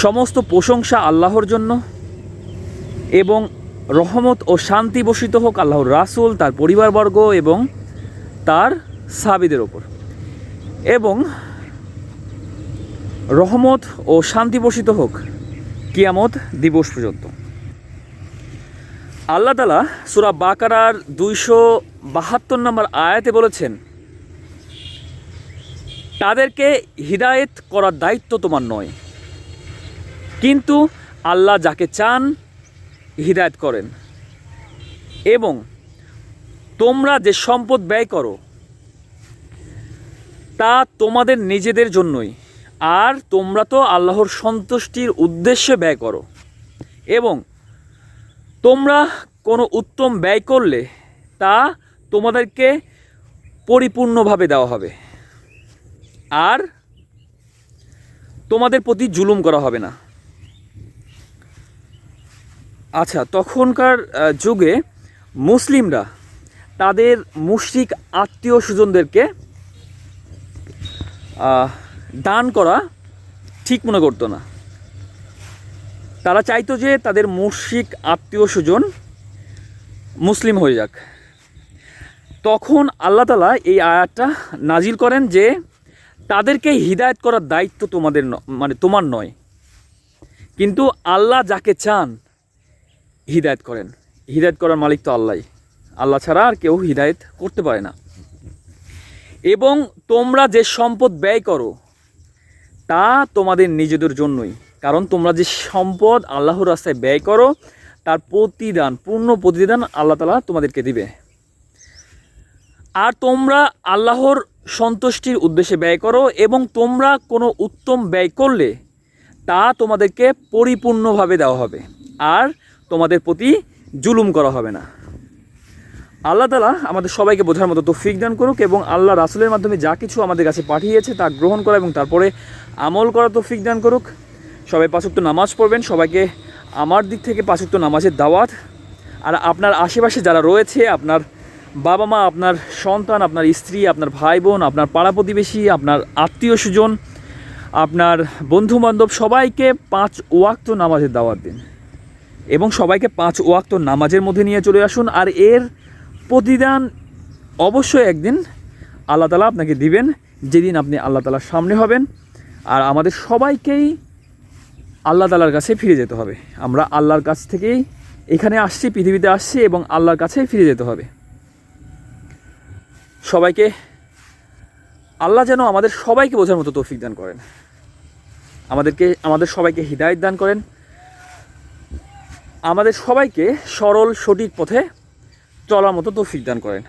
সমস্ত প্রশংসা আল্লাহর জন্য এবং রহমত ও শান্তি বর্ষিত হোক আল্লাহর রাসূল, তার পরিবারবর্গ এবং তার সাহাবীদের ওপর, এবং রহমত ও শান্তি বর্ষিত হোক কিয়ামত দিবস পর্যন্ত। আল্লাহ তাআলা সূরা বাকারার 272 নম্বর আয়াতে বলেছেন, তাদেরকে হিদায়েত করার দায়িত্ব তোমার নয়, কিন্তু আল্লাহ যাকে চান হিদায়েত করেন, এবং তোমরা যে সম্পদ ব্যয় করো তা তোমাদের নিজেদের জন্যই, আর তোমরা তো আল্লাহর সন্তুষ্টির উদ্দেশ্যে ব্যয় করো, এবং তোমরা কোনো উত্তম ব্যয় করলে তা তোমাদেরকে পরিপূর্ণভাবে দেওয়া হবে, আর তোমাদের প্রতি জুলুম করা হবে না। আচ্ছা, তখনকার যুগে মুসলিমরা তাদের মুশরিক আত্মীয় স্বজনদেরকে দান করা ঠিক মনে করতো না। তারা চাইতো যে তাদের মুশরিক আত্মীয় স্বজন মুসলিম হয়ে যাক। তখন আল্লাহ তাআলা এই আয়াতটা নাজিল করেন যে তাদেরকে হিদায়েত করার দায়িত্ব তোমাদের তোমার নয়, কিন্তু আল্লাহ যাকে চান হিদায়েত করেন। হিদায়েত করার মালিক তো আল্লাহ, আল্লাহ ছাড়া আর কেউ হিদায়েত করতে পারে না। এবং তোমরা যে সম্পদ ব্যয় করো তা তোমাদের নিজেদের জন্যই, কারণ তোমরা যে সম্পদ আল্লাহর রাস্তায় ব্যয় করো তার প্রতিদান, পূর্ণ প্রতিদান আল্লাহ তাআলা তোমাদেরকে দিবে। আর তোমরা আল্লাহর সন্তুষ্টির উদ্দেশ্যে ব্যয় করো, এবং তোমরা কোনো উত্তম ব্যয় করলে তা তোমাদেরকে পরিপূর্ণভাবে দেওয়া হবে, আর তোমাদের প্রতি জুলুম করা হবে না। আল্লাহ তাআলা আমাদের সবাইকে বোঝার মতো তৌফিক দান করুক, এবং আল্লাহ রাসূলের মাধ্যমে যা কিছু আমাদের কাছে পাঠিয়েছে তা গ্রহণ করা এবং তারপরে আমল করা তৌফিক দান করুক। সবাই 5 ওয়াক্ত নামাজ পড়বেন। সবাইকে আমার দিক থেকে 5 ওয়াক্ত নামাজের দাওয়াত। আর আপনার আশেপাশে যারা রয়েছে, আপনার বাবা মা, আপনার সন্তান, আপনার স্ত্রী, আপনার ভাই বোন, আপনার পাড়া প্রতিবেশী, আপনার আত্মীয় স্বজন, আপনার বন্ধুবান্ধব, সবাইকে 5 ওয়াক্ত নামাজের দাওয়াত দিন, এবং সবাইকে 5 ওয়াক্ত নামাজের মধ্যে নিয়ে চলে আসুন। আর এর প্রতিদান অবশ্যই একদিন আল্লাহ তাআলা আপনাকে দিবেন, যেদিন আপনি আল্লাহ তাআলার সামনে হবেন। আর আমাদের সবাইকেই আল্লাহ তাআলার কাছে ফিরে যেতে হবে। আমরা আল্লাহর কাছ থেকেই এখানে আসছি, পৃথিবীতে আসছি, এবং আল্লাহর কাছেই ফিরে যেতে হবে। সবাইকে আল্লাহ যেন আমাদের সবাইকে বোঝার মতো তৌফিক দান করেন, আমাদের সবাইকে হিদায়াত দান করেন, আমাদের সবাইকে সরল সঠিক পথে চলার মতো তৌফিক দান করেন।